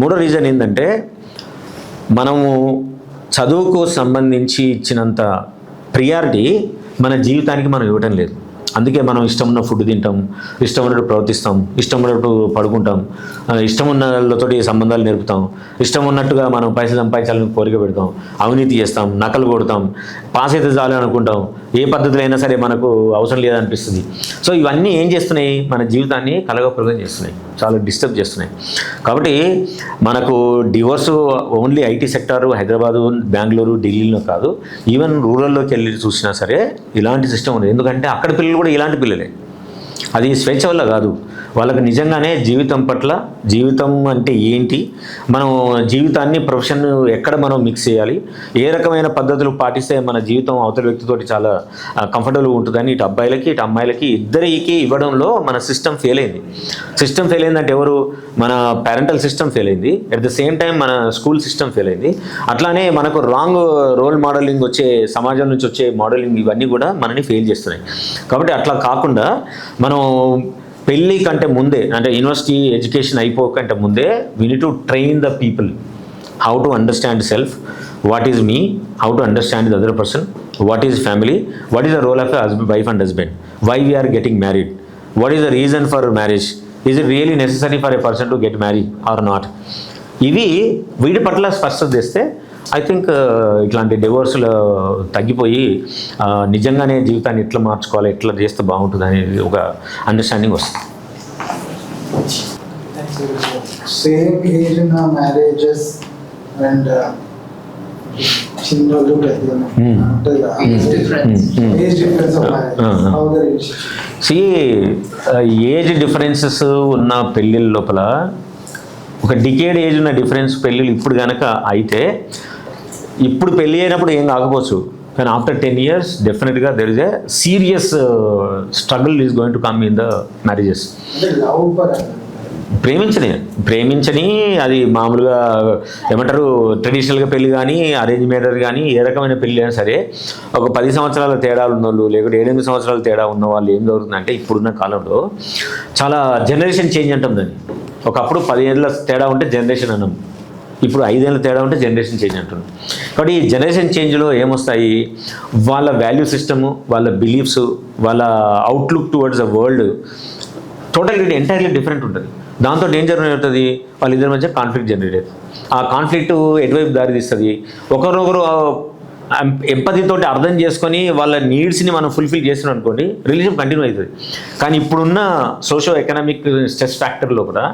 మూడో రీజన్ ఏంటంటే మనము చదువుకు సంబంధించి ఇచ్చినంత ప్రియారిటీ మన జీవితానికి మనం ఇవ్వటం లేదు. అందుకే మనం ఇష్టం ఉన్న ఫుడ్ తింటాం, ఇష్టం ఉన్నట్టు ప్రవర్తిస్తాం, ఇష్టం ఉన్నట్టు పడుకుంటాం, ఇష్టం ఉన్న వాళ్ళతోటి సంబంధాలు నేర్పుతాం, ఇష్టం ఉన్నట్టుగా మనం పైసలు సంపాదించాలని కోరిక పెడతాం, అవినీతి చేస్తాం, నకలు కొడతాం, పాస్ అయితే చాలు అనుకుంటాం, ఏ పద్ధతిలో అయినా సరే మనకు అవసరం లేదనిపిస్తుంది. సో ఇవన్నీ ఏం చేస్తున్నాయి, మన జీవితాన్ని కలగప్రదం చేస్తున్నాయి, చాలా డిస్టర్బ్ చేస్తున్నాయి. కాబట్టి మనకు divorce only IT sector, Hyderabad, Bengaluru, ఢిల్లీలో కాదు, ఈవెన్ రూరల్లోకి వెళ్ళి చూసినా సరే ఇలాంటి సిస్టమ్ ఉంది. ఎందుకంటే అక్కడ పిల్లలు కూడా ఇలాంటి పిల్లలే. అది స్వేచ్ఛ వల్ల కాదు, వాళ్ళకి నిజంగానే జీవితం పట్ల, జీవితం అంటే ఏంటి, మనం జీవితాన్ని ప్రొఫెషన్ ఎక్కడ మనం మిక్స్ చేయాలి, ఏ రకమైన పద్ధతులు పాటిస్తే మన జీవితం అవతల వ్యక్తితోటి చాలా కంఫర్టబుల్గా ఉంటుందని ఇటు అబ్బాయిలకి ఇటు అమ్మాయిలకి ఇద్దరికి ఇవ్వడంలో మన సిస్టమ్ ఫెయిల్ అయింది. సిస్టమ్ ఫెయిల్ అయిందంటే ఎవరు? మన పేరెంటల్ సిస్టమ్ ఫెయిల్ అయింది, అట్ ద సేమ్ టైం మన స్కూల్ సిస్టమ్ ఫెయిల్ అయింది. అట్లానే మనకు రాంగ్ రోల్ మోడలింగ్ వచ్చే, సమాజం నుంచి వచ్చే మోడలింగ్ ఇవన్నీ కూడా మనని ఫెయిల్ చేస్తున్నాయి. కాబట్టి అట్లా కాకుండా మనం పెళ్ళి కంటే ముందే, అంటే యూనివర్సిటీ ఎడ్యుకేషన్ అయిపోకంటే ముందే, we need to train the people how to understand self, what is me, how to understand the other person, what is family, what is the role of wife and husband, why we are getting married, what is the reason for marriage, is it really necessary for a person to get married or not. ఇవి వీటి పట్ల స్పష్టత తెస్తే I think ఇట్లాంటి డివోర్సులు తగ్గిపోయి నిజంగానే జీవితాన్ని ఎట్లా మార్చుకోవాలి, ఎట్లా చేస్తే బాగుంటుంది అనేది ఒక అండర్స్టాండింగ్ వస్తుంది. సేమ్ ఏజ్ ఉన్న మ్యారేజెస్ అండ్ చిన్నోళ్ళు పెద్దలు Hmm. ఉంటుంది కదా. Age difference. Age difference of Uh-huh. How the relationship. సి ఏజ్ డిఫరెన్సెస్ ఉన్న పెళ్ళిళ్ళ లోపల ఒక డికేడ్ ఏజ్ ఉన్న డిఫరెన్స్ పెళ్ళిళ్ళు ఇప్పుడు కనుక అయితే ఇప్పుడు పెళ్ళి అయినప్పుడు ఏం కాకపోవచ్చు, కానీ ఆఫ్టర్ 10 years డెఫినెట్గా there is a serious struggle is going to come in the marriages. అంటే లవ్ పరంగా ప్రేమించని అది మామూలుగా ఏమంటారు ట్రెడిషనల్గా పెళ్ళి కానీ అరేంజ్ మ్యారేజ్ కానీ ఏ రకమైన పెళ్ళి అయినా సరే ఒక 10 సంవత్సరాల తేడా ఉన్నోళ్ళు లేకుంటే 7-8 సంవత్సరాల తేడా ఉన్న వాళ్ళు ఏం జరుగుతుందంటే ఇప్పుడున్న కాలంలో చాలా జనరేషన్ చేంజ్ అంటాం దాన్ని. ఒకప్పుడు 10 ఏళ్ళ తేడా ఉంటే జనరేషన్ అన్నాం, ఇప్పుడు 5 ఏళ్ళ తేడా ఉంటే జనరేషన్ చేంజ్ అంటున్నాం. కాబట్టి ఈ జనరేషన్ చేంజ్లో ఏమొస్తాయి, వాళ్ళ వాల్యూ సిస్టము, వాళ్ళ బిలీఫ్స్, వాళ్ళ outlook towards the world totally entirely different ఉంటుంది. దాంతో డేంజర్ ఏమవుతుంది, వాళ్ళిద్దరి మధ్య కాన్ఫ్లిక్ట్ జనరేట్ అవుతుంది. ఆ కాన్ఫ్లిక్ట్ ఎటువైపు దారి తీస్తుంది, ఒకరినొకరు ఎంపతితోటి అర్థం చేసుకొని వాళ్ళ నీడ్స్ని మనం ఫుల్ఫిల్ చేస్తున్నాం అనుకోండి, రిలేషన్ కంటిన్యూ అవుతుంది. కానీ ఇప్పుడున్న సోషో ఎకనామిక్ స్ట్రెస్ ఫ్యాక్టర్లో కూడా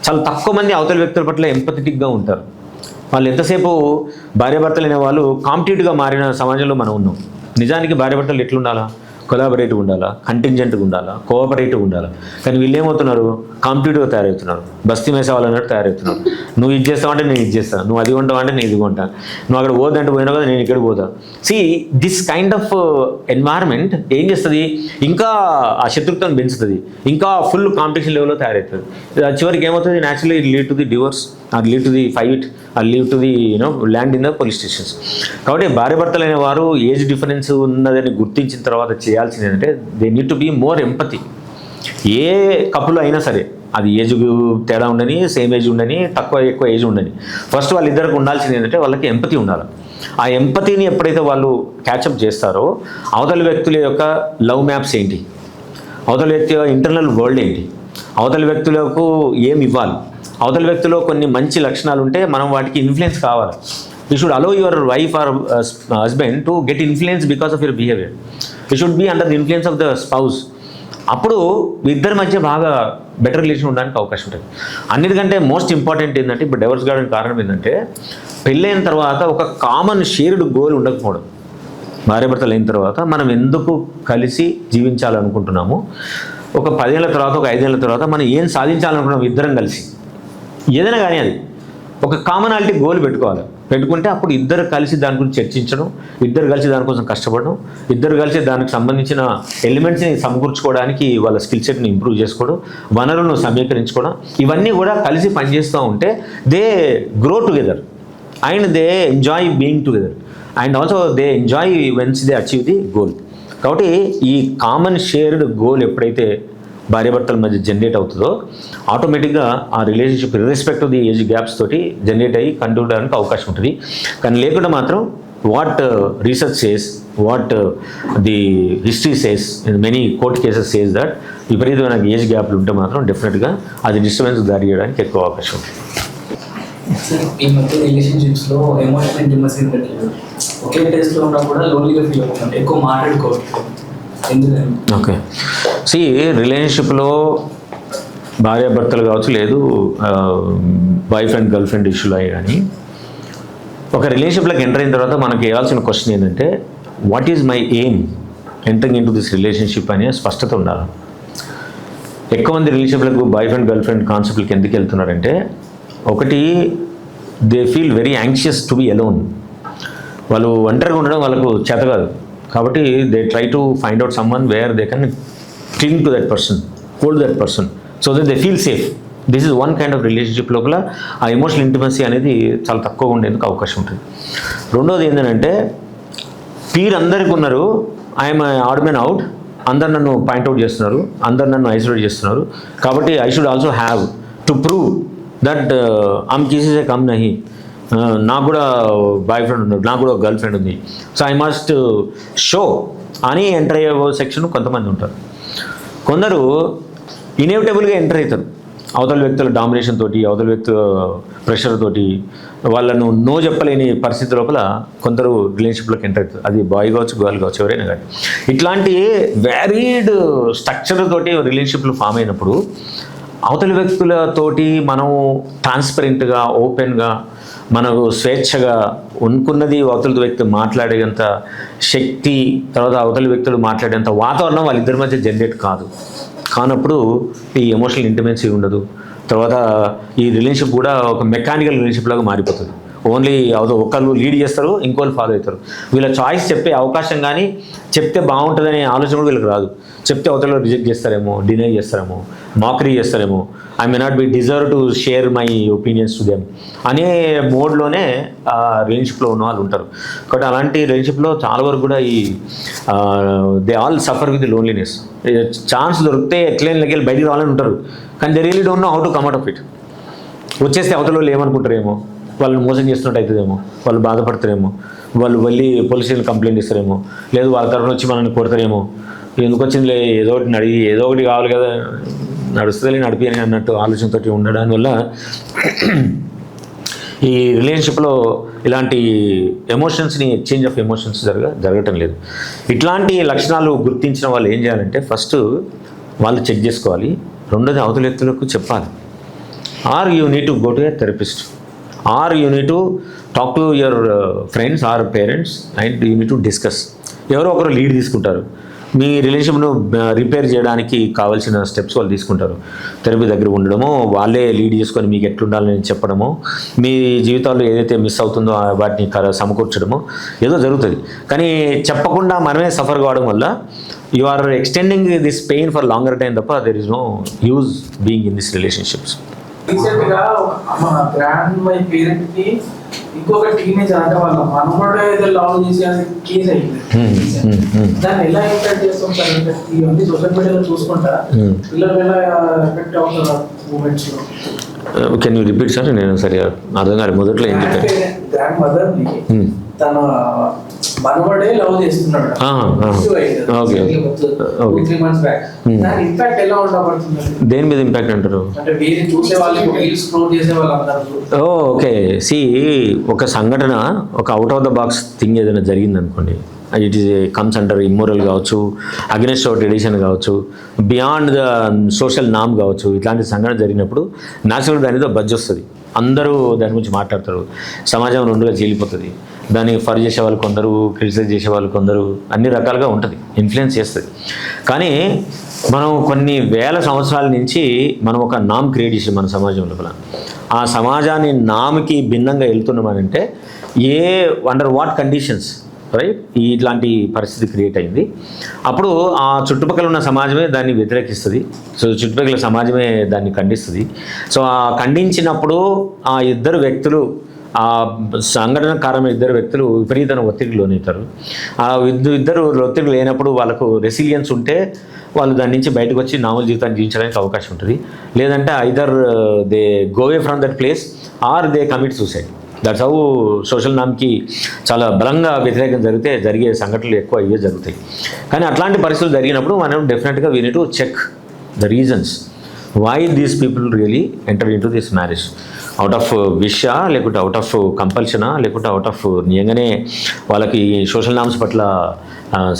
చాలా తక్కువ మంది అవతల వ్యక్తుల పట్ల ఎంపథెటిక్గా ఉంటారు. వాళ్ళు ఎంతసేపు భార్యాభర్తలు అనే వాళ్ళు కాంపిటేటివ్గా మారిన సమాజంలో మనం ఉన్నాం. నిజానికి భార్యాభర్తలు ఎట్లుండాలా, కొలాబరేటివ్ ఉండాలా, కంటింజెంట్గా ఉండాలా, కోఆపరేటివ్ ఉండాలా. కానీ వీళ్ళు ఏమవుతున్నారు, కాంపిటేటివ్గా తయారవుతున్నారు, బస్తీ మేసావాళ్ళు అన్నట్టు తయారవుతున్నారు. నువ్వు ఇది చేస్తావంటే నేను ఇది చేస్తాను, నువ్వు అది కొంటావంటే నేను ఇది కొంటా, నువ్వు అక్కడ పోదంటే పోయినా కదా నేను ఇక్కడ పోతా. See this kind of environment ఏం చేస్తుంది, ఇంకా ఆ శత్రుత్వం పెంచుతుంది, ఇంకా ఫుల్ కాంపిటీషన్ లెవెల్లో తయారవుతుంది. చివరికి ఏమవుతుంది, naturally lead to the divorce, are lead to the fight, are lead to the land in the police stations. కాబట్టి భార్యాభర్తలు అనే వారు ఏజ్ డిఫరెన్స్ ఉన్నదని గుర్తించిన తర్వాత చేయాల్సింది ఏంటంటే they need to be more empathy. A couple అయినా సరే అది ఏజ్ తేడా ఉండని, సేమ్ ఏజ్ ఉండని, ఎక్కువ ఏజ్ ఉండని, ఫస్ట్ వాళ్ళిద్దరికి ఉండాల్సింది ఏంటంటే వాళ్ళకి ఎంపతి ఉండాలి. ఆ ఎంపతిని ఎప్పుడైతే వాళ్ళు క్యాచప్ చేస్తారో అవతల వ్యక్తుల యొక్క లవ్ మ్యాప్స్ ఏంటి, అవతల వ్యక్తి యొక్క ఇంటర్నల్ వరల్డ్ ఏంటి, అవతల వ్యక్తులకు ఏమి ఇవ్వాలి, అవతల వ్యక్తిలో కొన్ని మంచి లక్షణాలు ఉంటే మనం వాటికి ఇన్ఫ్లుయెన్స్ కావాలి. You should allow your wife or husband to get influence because of your behaviour. You should be under the influence of the spouse. అప్పుడు ఇద్దరి మధ్య బాగా బెటర్ రిలేషన్ ఉండడానికి అవకాశం ఉంటుంది. అన్నిటికంటే మోస్ట్ ఇంపార్టెంట్ ఏంటంటే ఇప్పుడు డైవర్స్ కావడానికి కారణం ఏంటంటే పెళ్ళైన తర్వాత ఒక కామన్ షేర్డ్ గోల్ ఉండకపోవడం. భార్యాభర్తలు అయిన తర్వాత మనం ఎందుకు కలిసి జీవించాలనుకుంటున్నాము, ఒక 10 ఏళ్ళ తర్వాత, ఒక 5 ఏళ్ళ తర్వాత మనం ఏం సాధించాలనుకుంటున్నాం ఇద్దరం కలిసి, ఏదైనా కానీ అది ఒక కామనాలిటీ గోల్ పెట్టుకుంటే అప్పుడు ఇద్దరు కలిసి దాని గురించి చర్చించడం, ఇద్దరు కలిసి దానికోసం కష్టపడడం, ఇద్దరు కలిసి దానికి సంబంధించిన ఎలిమెంట్స్ని సమకూర్చుకోవడానికి వాళ్ళ స్కిల్ సెట్ని ఇంప్రూవ్ చేసుకోవడం, వనరులను సమీకరించుకోవడం, ఇవన్నీ కూడా కలిసి పనిచేస్తూ ఉంటే they grow together and they enjoy being together and also they enjoy whence they achieve the goal. కాబట్టి ఈ కామన్ షేర్డ్ గోల్ ఎప్పుడైతే భార్యాభర్తల మధ్య జనరేట్ అవుతుందో ఆటోమేటిక్గా ఆ relationship irrespective of the age gaps తోటి జనరేట్ అయ్యి కంటిన్యూ అవడానికి అవకాశం ఉంటుంది. కానీ లేకుండా మాత్రం what research says, what the history says, in many court cases says that విపరీతమైన ఏజ్ గ్యాప్లు ఉంటే మాత్రం డెఫినెట్గా అది డిస్టర్బెన్స్ దారి చేయడానికి ఎక్కువ అవకాశం ఉంటుంది. ఈ మధ్య రిలేషన్షిప్స్లో ఎమోషనల్ ఇంటిమసీ ఉండట్లేదు. ఒకే ప్లేస్లో ఉన్నా కూడా లోన్లీగా ఫీల్ అవుతుంది, ఎక్కువ మాట్లాడుకోవట్లేదు. ఎందుకని? ఓకే, సి రిలేషన్షిప్లో భార్యాభర్తలు కావచ్చు, లేదు వైఫ్ అండ్ గర్ల్ ఫ్రెండ్ ఇష్యూలు అయ్యి కానీ ఒక రిలేషన్షిప్లోకి ఎంటర్ అయిన తర్వాత మనకి వేయాల్సిన క్వశ్చన్ ఏంటంటే what is my aim entering in to this relationship అనే స్పష్టత ఉండాలి. ఎక్కువ మంది రిలేషన్షిప్లకు బాయ్ ఫ్రెండ్ గర్ల్ ఫ్రెండ్ కాన్సెప్ట్కి ఎందుకు వెళ్తున్నారంటే ఒకటి they feel very anxious to be alone. వాళ్ళు ఒంటరిగా ఉండడం వాళ్ళకు చేత కాదు, కాబట్టి they try to find out someone where they can క్లింగ్ to that person, hold that person so that they feel safe. This is one kind of relationship లోపల ఆ emotional intimacy అనేది చాలా తక్కువగా ఉండేందుకు అవకాశం ఉంటుంది. రెండోది ఏంటంటే అందరికీ ఉన్నారు, ఐఎమ్ ఆడ్ మ్యాన్ అవుట్, అందరు నన్ను పాయింట్అవుట్ చేస్తున్నారు, అందరు నన్ను ఐసోలేట్ చేస్తున్నారు, కాబట్టి I should also have to prove that ఆమ్ కిసీసే కమ్ నహి, నాకు కూడా బాయ్ ఫ్రెండ్ ఉన్నాడు, నాకు కూడా గర్ల్ ఫ్రెండ్ ఉంది, సో ఐ మస్ట్ షో అని ఎంటర్ అయ్యే సెక్షన్ కొంతమంది ఉంటారు. కొందరు ఇన్ఎవిటబుల్గా ఎంటర్ అవుతారు అవతల వ్యక్తుల డామినేషన్ తోటి, అవతల వ్యక్తుల ప్రెషర్ తోటి, వాళ్ళను నో చెప్పలేని పరిస్థితి లోపల కొందరు రిలేషన్షిప్లోకి ఎంటర్ అవుతారు. అది బాయ్ కావచ్చు, గర్ల్ కావచ్చు, ఎవరైనా కానీ. ఇట్లాంటి వ్యారీడ్ స్ట్రక్చర్ తోటి రిలేషన్షిప్లు ఫామ్ అయినప్పుడు అవతల వ్యక్తులతోటి మనం ట్రాన్స్పరెంట్గా, ఓపెన్గా మనకు స్వేచ్ఛగా అనుకున్నది అవతల వ్యక్తి మాట్లాడేంత శక్తి, తర్వాత అవతల వ్యక్తులు మాట్లాడేంత వాతావరణం వాళ్ళిద్దరి మధ్య జనరేట్ కానప్పుడు ఈ ఎమోషనల్ ఇంటిమెన్సీ ఉండదు. తర్వాత ఈ రిలేషన్షిప్ కూడా ఒక మెకానికల్ రిలేషన్షిప్ లాగా మారిపోతుంది. ఓన్లీ ఒకళ్ళు లీడ్ చేస్తారు, ఇంకోళ్ళు ఫాలో అవుతారు. వీళ్ళ చాయిస్ చెప్పే అవకాశం కానీ చెప్తే బాగుంటుందనే ఆలోచన కూడా వీళ్ళకి రాదు. చెప్తే అవతల రిజెక్ట్ చేస్తారేమో, డినై చేస్తారేమో, మాకరీ చేస్తారేమో, I may not be deserve to share my opinions to them అనే మోడ్లోనే రిలేషన్షిప్లో ఉన్న వాళ్ళు ఉంటారు. కాబట్టి అలాంటి రిలేషన్షిప్లో చాలా వరకు కూడా ఈ they all suffer with loneliness. Chance దొరికితే ఎట్లయినా బయటికి రావాలని ఉంటారు, కానీ they really don't know how to come out of it. వచ్చేస్తే అవతల వాళ్ళు ఏమనుకుంటారేమో, వాళ్ళని మోసం చేస్తున్నట్టు అవుతుందేమో, వాళ్ళు బాధపడతారేమో, వాళ్ళు వెళ్ళి పోలీస్ స్టేషన్ కంప్లైంట్ ఇస్తారేమో, లేదు వాళ్ళ తరఫున వచ్చి మనల్ని కొడతారేమో, ఎందుకు వచ్చిందిలే ఏదో ఒకటి అడిగి ఏదో ఒకటి కావాలి కదా, నడుస్తుందిలే నడిపి అని అన్నట్టు ఆలోచనతోటి ఉండడం వల్ల ఈ రిలేషన్షిప్లో ఇలాంటి ఎమోషన్స్ని ఎక్స్చేంజ్ ఆఫ్ ఎమోషన్స్ జరగటం లేదు. ఇట్లాంటి లక్షణాలు గుర్తించిన వాళ్ళు ఏం చేయాలంటే ఫస్ట్ వాళ్ళు చెక్ చేసుకోవాలి, రెండోది అవతల వ్యక్తులకు చెప్పాలి. Are you need to go to a therapist, or you need to talk to your friends or parents and you need to discuss. ఎవరో ఒకరు లీడ్ తీసుకుంటారు, మీ రిలేషన్ను రిపేర్ చేయడానికి కావాల్సిన స్టెప్స్ వాళ్ళు తీసుకుంటారు. థెరపీ దగ్గర ఉండడమో, వాళ్ళే లీడ్ చేసుకొని మీకు ఎట్లుండాలని చెప్పడమో, మీ జీవితాల్లో ఏదైతే మిస్ అవుతుందో వాటిని సమకూర్చడమో ఏదో జరుగుతుంది. కానీ చెప్పకుండా మనమే సఫర్ కావడం వల్ల you are extending this pain for longer time తప్ప there is no use being in this relationships. Recent గా మన గ్రాండ్ మై పేరెంట్ కి ఇంకొక టీనేజర్ అంటే వాళ్ళ మనవడే ఏదో లవ్ చేసి కేసు అయింది. దాన్ని ఎలా ఇంపాక్ట్ చేస్తాం సార్? ఇవన్నీ సోషల్ మీడియాలో చూసుకుంటా పిల్లలు ఎలా ఎఫెక్ట్ అవుతారు మూమెంట్స్ లో? Can you repeat sir? నేను సరిగా అర్థం కాదు. మొదట్లో ఏం చెప్పారు? గ్రాండ్ మదర్ ని తన మనవడే లవ్ చేస్తున్నాడు. Okay, 2-3 months back. దాని ఇంపాక్ట్ ఎలా ఉండబడుతుంది? దేని మీద ఇంపాక్ట్ అంటారు? అంటే వేరే చూసే వాళ్ళకి రీల్స్ స్క్రోల్ చేసే వాళ్ళందరూ. ఓకే, సి ఒక సంఘటన, ఒక out of the box thing ఏదైనా జరిగింది అనుకోండి, it is comes under immoral కావచ్చు, అగెన్స్ట్ అవర్ ట్రెడిషన్ కావచ్చు, బియాండ్ ద సోషల్ నామ్ కావచ్చు. ఇట్లాంటి సంఘటన జరిగినప్పుడు న్యాచురల్గా దానితో బజ్ వస్తుంది, అందరూ దాని గురించి మాట్లాడతారు, సమాజం రెండుగా చీలిపోతుంది. దాన్ని ఫర్ చేసే వాళ్ళు కొందరు, క్రిటిసైజ్ చేసే వాళ్ళు కొందరు, అన్ని రకాలుగా ఉంటుంది, ఇన్ఫ్లుయెన్స్ చేస్తుంది. కానీ మనం కొన్ని వేల సంవత్సరాల నుంచి మనం ఒక నామ్ క్రియేట్ చేసాం మన సమాజం లోపల. ఆ సమాజాన్ని నామ్కి భిన్నంగా వెళ్తున్నామనంటే అండర్ వాట్ కండిషన్స్ రైట్ ఇట్లాంటి పరిస్థితి క్రియేట్ అయింది. అప్పుడు ఆ చుట్టుపక్కల ఉన్న సమాజమే దాన్ని వ్యతిరేకిస్తుంది. సో చుట్టుపక్కల సమాజమే దాన్ని ఖండిస్తుంది. సో ఆ ఖండించినప్పుడు ఆ ఇద్దరు వ్యక్తులు, ఆ సంఘటన కారణమైన ఇద్దరు వ్యక్తులు విపరీతమైన ఒత్తిడికి లోనవుతారు. ఆ ఇద్దరు ఒత్తిడి లేనప్పుడు వాళ్ళకు రెసిలియన్స్ ఉంటే వాళ్ళు దాని నుంచి బయటకు వచ్చి నార్మల్ జీవితాన్ని జీవించడానికి అవకాశం ఉంటుంది. లేదంటే either they go away from that place or they commit suicide. That's how social నామ్కి చాలా బలంగా వ్యతిరేకం జరిగే సంఘటనలు ఎక్కువ ఇవే జరుగుతాయి. కానీ అట్లాంటి పరిస్థితులు జరిగినప్పుడు మనం డెఫినెట్గా we need to check the reasons why these people really enter into this marriage. Out of విషా, లేకుంటే అవుట్ ఆఫ్ కంపల్షనా, లేకుంటే అవుట్ ఆఫ్ నిజంగానే వాళ్ళకి సోషల్ నామ్స్ పట్ల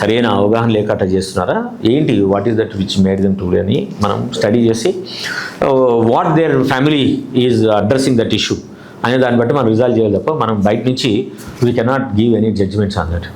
సరైన అవగాహన లేక అట్లా చేస్తున్నారా, ఏంటి, what is that which made them to అని మనం స్టడీ చేసి what their family is addressing that issue అనే దాన్ని బట్టి మనం రిజాల్వ్ చేయాలి తప్ప మనం బయట నుంచి we cannot give any judgements on that.